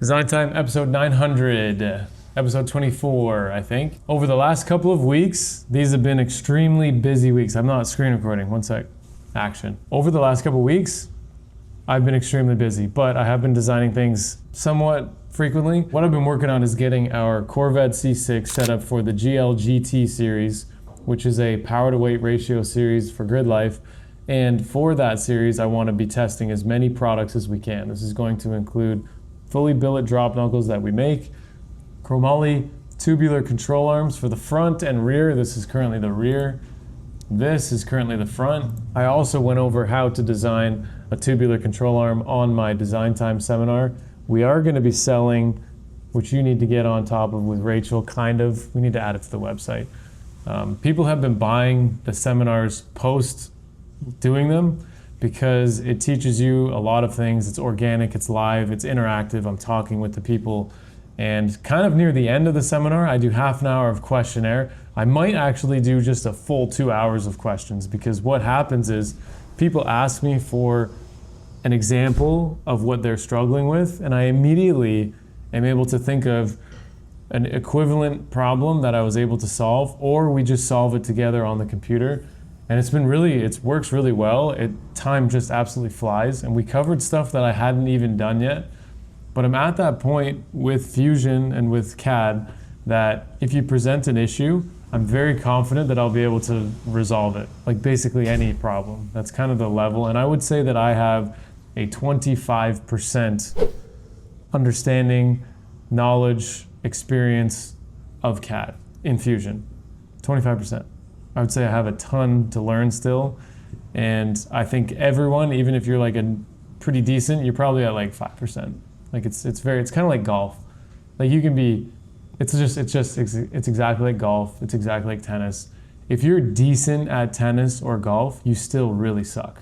Design Time episode 900, episode 24, I think. Over the last couple of weeks, these have been extremely busy weeks. I'm not screen recording, one sec, action. Over the last couple of weeks, I've been extremely busy, but I have been designing things somewhat frequently. What I've been working on is getting our Corvette C6 set up for the GT series, which is a power to weight ratio series for grid life. And for that series, I want to be testing as many products as we can. This is going to include fully billet drop knuckles that we make, chromoly tubular control arms for the front and rear. This is currently the rear. This is currently the front. I also went over how to design a tubular control arm on my Design Time seminar. We are going to be selling, which you need to get on top of with Rachel, kind of. We need to add it to the website. People have been buying the seminars post doing them because it teaches you a lot of things. It's organic, it's live, it's interactive. I'm talking with the people. And kind of near the end of the seminar, I do half an hour of questionnaire. I might actually do just a full 2 hours of questions, because what happens is people ask me for an example of what they're struggling with, and I immediately am able to think of an equivalent problem that I was able to solve, or we just solve it together on the computer. And it works really well. Time just absolutely flies, and we covered stuff that I hadn't even done yet. But I'm at that point with Fusion and with CAD that if you present an issue, I'm very confident that I'll be able to resolve it. Like basically any problem. That's kind of the level. And I would say that I have a 25% understanding, knowledge, experience of CAD in Fusion. 25%. I would say I have a ton to learn still. And I think everyone, even if you're like a pretty decent, you're probably at like 5%. Like it's kind of like golf. Like you can be, it's exactly like golf. It's exactly like tennis. If you're decent at tennis or golf, you still really suck.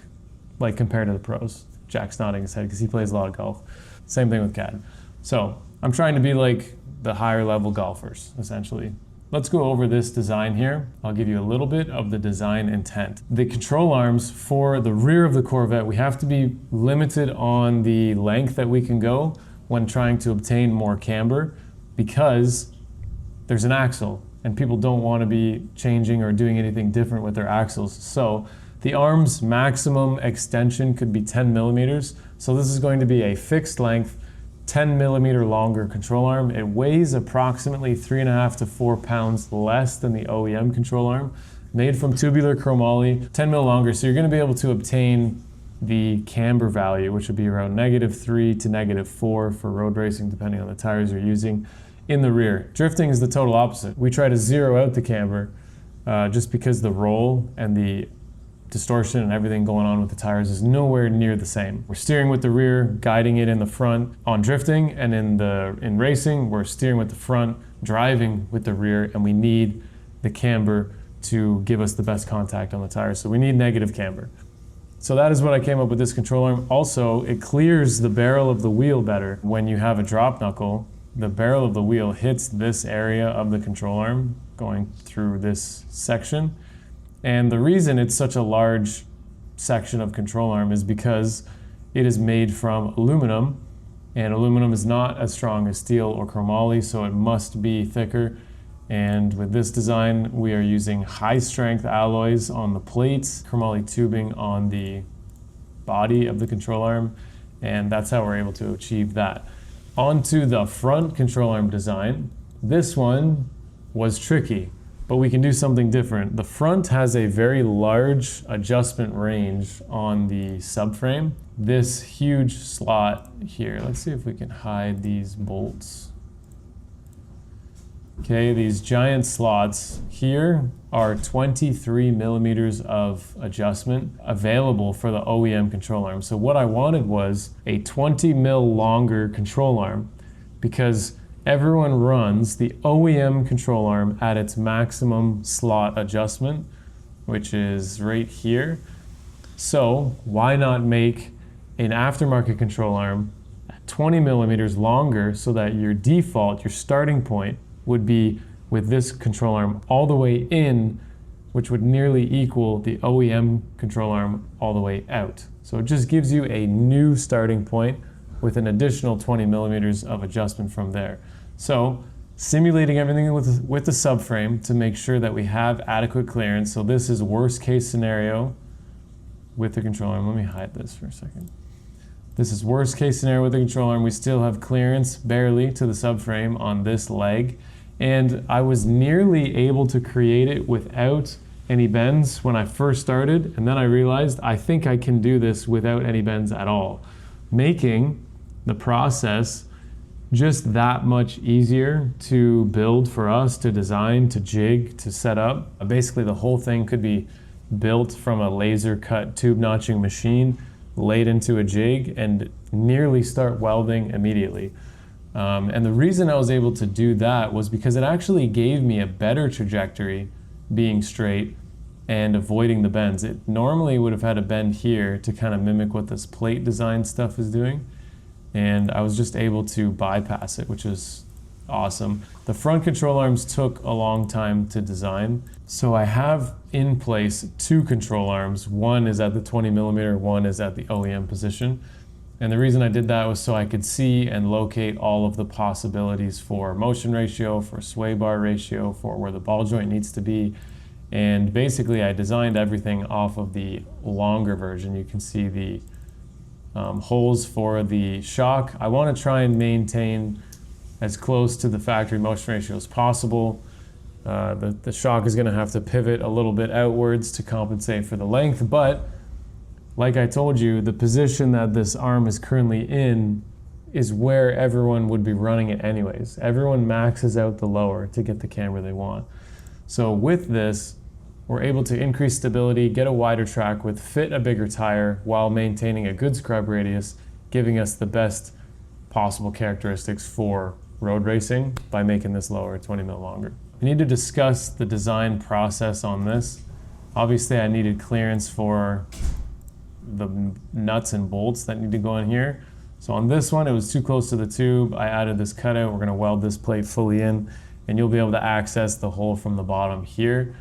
Like compared to the pros. Jack's nodding his head because he plays a lot of golf. Same thing with CAD. So I'm trying to be like the higher level golfers, essentially. Let's go over this design here. I'll give you a little bit of the design intent. The control arms for the rear of the Corvette, we have to be limited on the length that we can go when trying to obtain more camber, because there's an axle and people don't want to be changing or doing anything different with their axles. So the arm's maximum extension could be 10 millimeters. So this is going to be a fixed length, 10 millimeter longer control arm. It weighs approximately 3.5 to 4 pounds less than the OEM control arm, made from tubular chromoly, 10 mil longer. So you're going to be able to obtain the camber value, which would be around -3 to -4 for road racing, depending on the tires you're using, in the rear. Drifting is the total opposite. We try to zero out the camber just because the roll and the distortion and everything going on with the tires is nowhere near the same. We're steering with the rear, guiding it in the front on drifting, and in racing, we're steering with the front, driving with the rear, and we need the camber to give us the best contact on the tires. So we need negative camber. So that is what I came up with this control arm. Also, it clears the barrel of the wheel better. When you have a drop knuckle, the barrel of the wheel hits this area of the control arm going through this section. And the reason it's such a large section of control arm is because it is made from aluminum, and aluminum is not as strong as steel or chromoly, so it must be thicker. And with this design, we are using high strength alloys on the plates, chromoly tubing on the body of the control arm, and that's how we're able to achieve that. Onto the front control arm design. This one was tricky, but we can do something different. The front has a very large adjustment range on the subframe. This huge slot here, let's see if we can hide these bolts. Okay, these giant slots here are 23 millimeters of adjustment available for the OEM control arm. So what I wanted was a 20 mil longer control arm, because everyone runs the OEM control arm at its maximum slot adjustment, which is right here. So why not make an aftermarket control arm 20 millimeters longer, so that your default, your starting point, would be with this control arm all the way in, which would nearly equal the OEM control arm all the way out. So it just gives you a new starting point with an additional 20 millimeters of adjustment from there. So simulating everything with the subframe to make sure that we have adequate clearance. So this is worst case scenario with the control arm. Let me hide this for a second. This is worst case scenario with the control arm. We still have clearance barely to the subframe on this leg. And I was nearly able to create it without any bends when I first started. And then I realized I think I can do this without any bends at all, making the process just that much easier to build for us, to design, to jig, to set up. Basically, the whole thing could be built from a laser cut tube notching machine, laid into a jig, and nearly start welding immediately. And the reason I was able to do that was because it actually gave me a better trajectory being straight and avoiding the bends. It normally would have had a bend here to kind of mimic what this plate design stuff is doing. And I was just able to bypass it, which is awesome. The front control arms took a long time to design. So I have in place two control arms. One is at the 20 millimeter, one is at the OEM position. And the reason I did that was so I could see and locate all of the possibilities for motion ratio, for sway bar ratio, for where the ball joint needs to be. And basically I designed everything off of the longer version. You can see the holes for the shock. I want to try and maintain as close to the factory motion ratio as possible. The shock is going to have to pivot a little bit outwards to compensate for the length, but like I told you, the position that this arm is currently in is where everyone would be running it anyways. Everyone maxes out the lower to get the camber they want. So with this, we're able to increase stability, get a wider track width, fit a bigger tire while maintaining a good scrub radius, giving us the best possible characteristics for road racing by making this lower 20 mil longer. We need to discuss the design process on this. Obviously I needed clearance for the nuts and bolts that need to go in here. So on this one, it was too close to the tube. I added this cutout. We're gonna weld this plate fully in, and you'll be able to access the hole from the bottom here.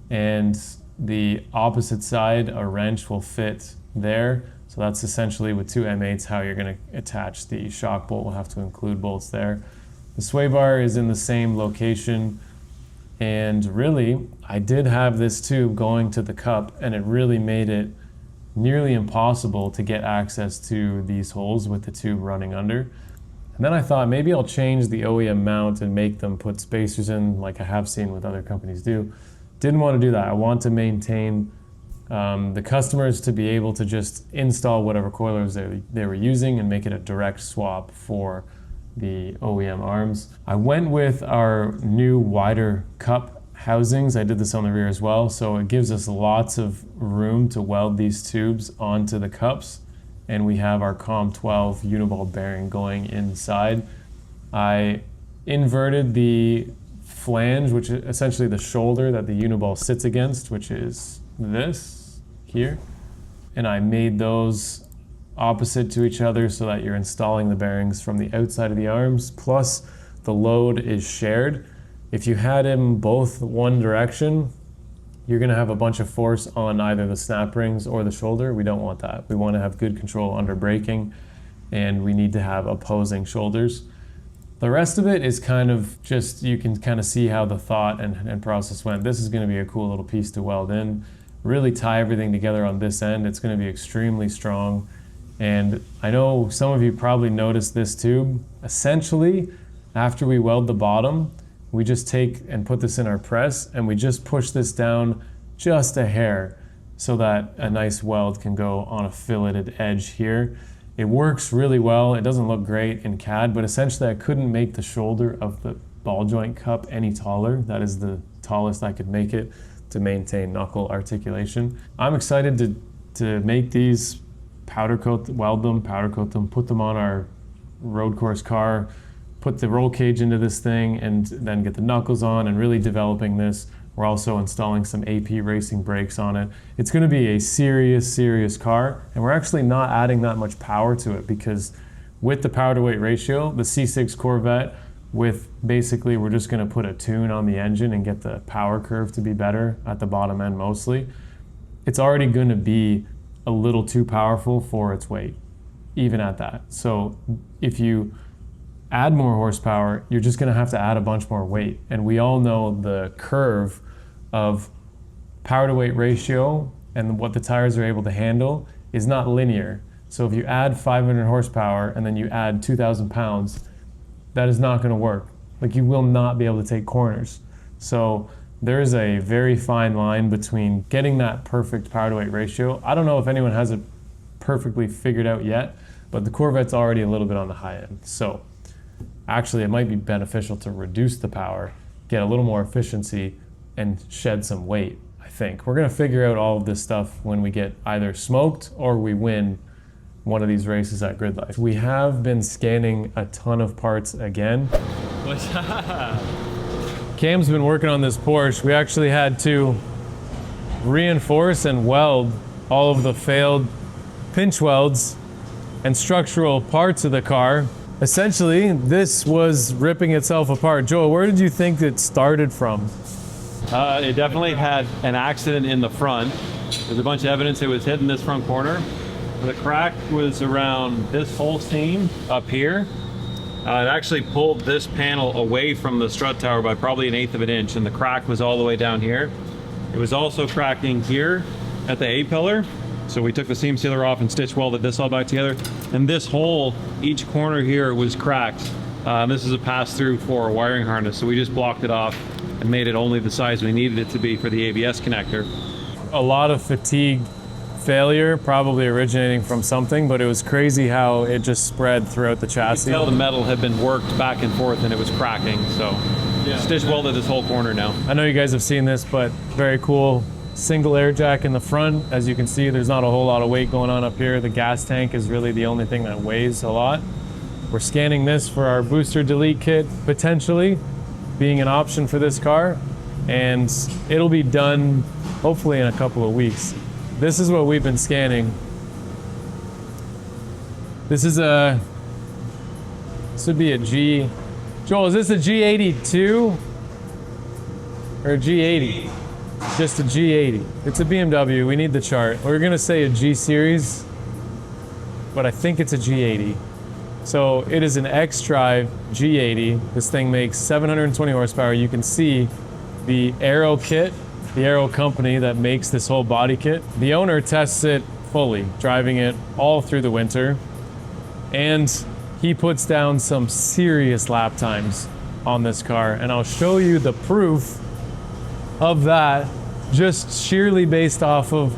And the opposite side, a wrench will fit there. So that's essentially with two M8s how you're gonna attach the shock bolt. We'll have to include bolts there. The sway bar is in the same location. And really, I did have this tube going to the cup, and it really made it nearly impossible to get access to these holes with the tube running under. And then I thought maybe I'll change the OEM mount and make them put spacers in like I have seen with other companies do. Didn't want to do that. I want to maintain the customers to be able to just install whatever coilers they were using and make it a direct swap for the OEM arms. I went with our new wider cup housings. I did this on the rear as well, so it gives us lots of room to weld these tubes onto the cups, and we have our COM12 uniball bearing going inside. I inverted the flange, which is essentially the shoulder that the uniball sits against, which is this here, and I made those opposite to each other so that you're installing the bearings from the outside of the arms, plus the load is shared. If you had them both one direction, you're gonna have a bunch of force on either the snap rings or the shoulder. We don't want that. We wanna have good control under braking, and we need to have opposing shoulders. The rest of it is kind of just, you can kind of see how the thought and process went. This is gonna be a cool little piece to weld in, really tie everything together on this end. It's gonna be extremely strong. And I know some of you probably noticed this tube. Essentially, after we weld the bottom, we just take and put this in our press, and we just push this down just a hair so that a nice weld can go on a filleted edge here. It works really well. It doesn't look great in CAD, but essentially I couldn't make the shoulder of the ball joint cup any taller. That is the tallest I could make it to maintain knuckle articulation. I'm excited to make these, powder coat, weld them, powder coat them, put them on our road course car, put the roll cage into this thing, and then get the knuckles on, and really developing this. We're also installing some AP racing brakes on it. It's gonna be a serious car, and we're actually not adding that much power to it, because with the power to weight ratio, the C6 Corvette, with basically we're just gonna put a tune on the engine and get the power curve to be better at the bottom end mostly. It's already gonna be a little too powerful for its weight. even at that. So if you add more horsepower, you're just going to have to add a bunch more weight. And we all know the curve of power to weight ratio and what the tires are able to handle is not linear. So if you add 500 horsepower and then you add 2,000 pounds, that is not going to work. Like, you will not be able to take corners. So there is a very fine line between getting that perfect power to weight ratio. I don't know if anyone has it perfectly figured out yet, but the Corvette's already a little bit on the high end. So actually it might be beneficial to reduce the power, get a little more efficiency, and shed some weight, I think. We're gonna figure out all of this stuff when we get either smoked or we win one of these races at Grid Life. We have been scanning a ton of parts again. Cam's been working on this Porsche. We actually had to reinforce and weld all of the failed pinch welds and structural parts of the car. Essentially, this was ripping itself apart. Joel, where did you think it started from? It definitely had an accident in the front. There's a bunch of evidence it was hitting this front corner. The crack was around this whole seam up here. It actually pulled this panel away from the strut tower by probably 1/8 of an inch, and the crack was all the way down here. It was also cracking here at the A-pillar. So we took the seam sealer off and stitch welded this all back together. And this hole, each corner here was cracked. This is a pass-through for a wiring harness, so we just blocked it off and made it only the size we needed it to be for the ABS connector. A lot of fatigue failure, probably originating from something, but it was crazy how it just spread throughout the chassis. You could tell the metal had been worked back and forth and it was cracking, so yeah. Stitch welded this whole corner now. I know you guys have seen this, but very cool. Single air jack in the front. As you can see, there's not a whole lot of weight going on up here. The gas tank is really the only thing that weighs a lot. We're scanning this for our booster delete kit, potentially being an option for this car, and it'll be done hopefully in a couple of weeks. This is what we've been scanning. This would be a G. Joel, is this a G82 or a G80? Just a G80. It's a BMW. We need the chart. We're gonna say a G series, but I think it's a G80. So it is an X-Drive G80. This thing makes 720 horsepower. You can see the Aero kit, the Aero company that makes this whole body kit. The owner tests it fully, driving it all through the winter. And he puts down some serious lap times on this car. And I'll show you the proof of that just sheerly based off of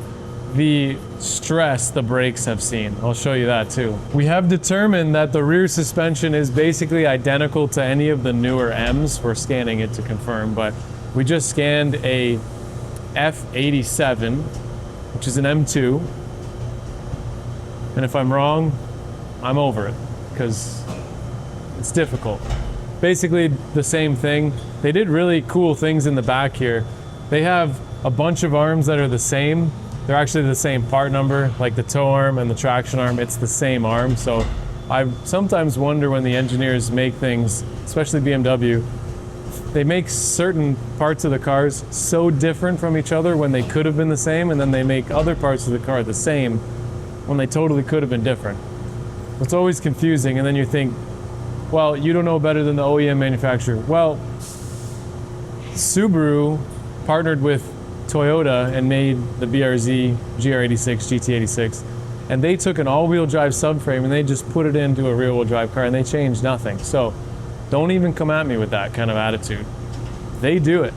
the stress the brakes have seen. I'll show you that too. We have determined that the rear suspension is basically identical to any of the newer M's. We're scanning it to confirm, but we just scanned a F87, which is an M2. And if I'm wrong, I'm over it because it's difficult. Basically the same thing. They did really cool things in the back here. They have a bunch of arms that are the same. They're actually the same part number, like the tow arm and the traction arm, it's the same arm. So I sometimes wonder when the engineers make things, especially BMW, they make certain parts of the cars so different from each other when they could have been the same, and then they make other parts of the car the same when they totally could have been different. It's always confusing, and then you think, well, you don't know better than the OEM manufacturer. Well, Subaru partnered with Toyota and made the BRZ GR86, GT86, and they took an all-wheel drive subframe and they just put it into a rear-wheel drive car and they changed nothing. So don't even come at me with that kind of attitude. They do it,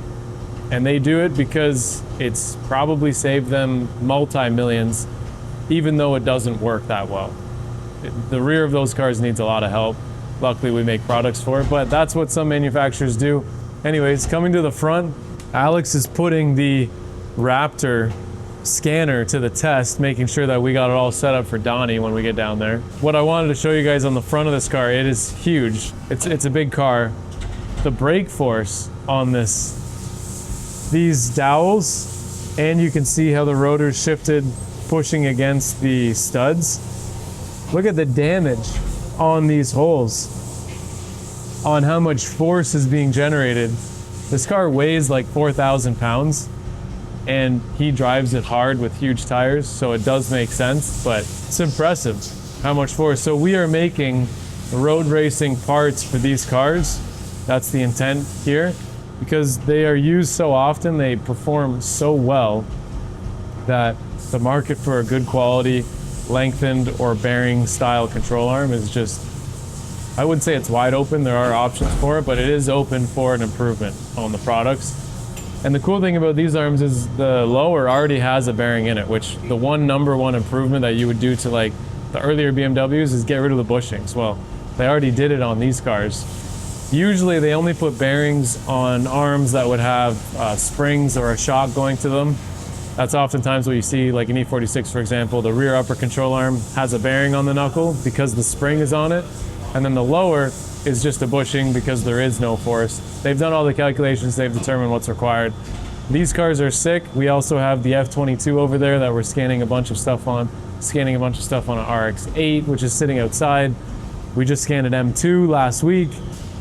and they do it because it's probably saved them multi-millions, even though it doesn't work that well. The rear of those cars needs a lot of help. Luckily we make products for it, but that's what some manufacturers do. Anyways, coming to the front, Alex is putting the Raptor scanner to the test, making sure that we got it all set up for Donnie when we get down there. What I wanted to show you guys on the front of this car, it is huge. It's a big car. The brake force on these dowels, and you can see how the rotor's shifted, pushing against the studs. Look at the damage on these holes, on how much force is being generated. This car weighs like 4,000 pounds, and he drives it hard with huge tires, so it does make sense, but it's impressive. how much force. So we are making road racing parts for these cars. That's the intent here, because they are used so often, they perform so well that the market for a good quality lengthened or bearing style control arm is just, I wouldn't say it's wide open. There are options for it, but it is open for an improvement on the products. And the cool thing about these arms is the lower already has a bearing in it, which the number one improvement that you would do to like the earlier BMWs is get rid of the bushings. Well, they already did it on these cars. Usually they only put bearings on arms that would have springs or a shock going to them. That's oftentimes what you see, like an E46, for example. The rear upper control arm has a bearing on the knuckle because the spring is on it. And then the lower is just a bushing because there is no force. They've done all the calculations, they've determined what's required. These cars are sick. We also have the F22 over there that we're scanning a bunch of stuff on. Scanning a bunch of stuff on an RX-8, which is sitting outside. We just scanned an M2 last week.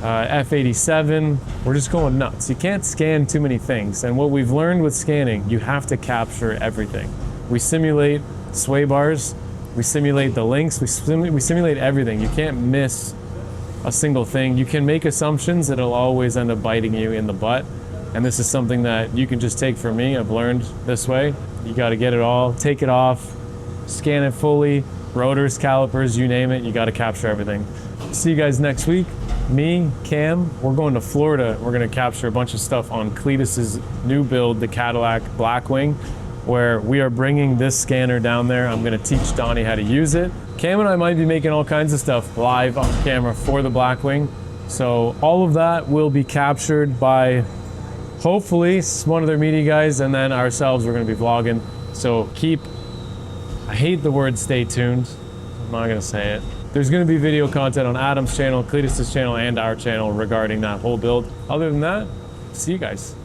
F87, we're just going nuts. You can't scan too many things. And what we've learned with scanning, you have to capture everything. We simulate sway bars, we simulate the links, we simulate everything. You can't miss a single thing. You can make assumptions that it'll always end up biting you in the butt. And this is something that you can just take from me. I've learned this way. You got to get it all, take it off, scan it fully, rotors, calipers, you name it, you got to capture everything. See you guys next week. Me, Cam, we're going to Florida. We're going to capture a bunch of stuff on Cletus's new build, the Cadillac Blackwing, where we are bringing this scanner down there. I'm going to teach Donnie how to use it. Cam and I might be making all kinds of stuff live on camera for the Blackwing. So all of that will be captured by hopefully one of their media guys, and then ourselves, we're going to be vlogging. So I hate the word stay tuned. I'm not going to say it. There's going to be video content on Adam's channel, Cletus's channel, and our channel regarding that whole build. Other than that, see you guys.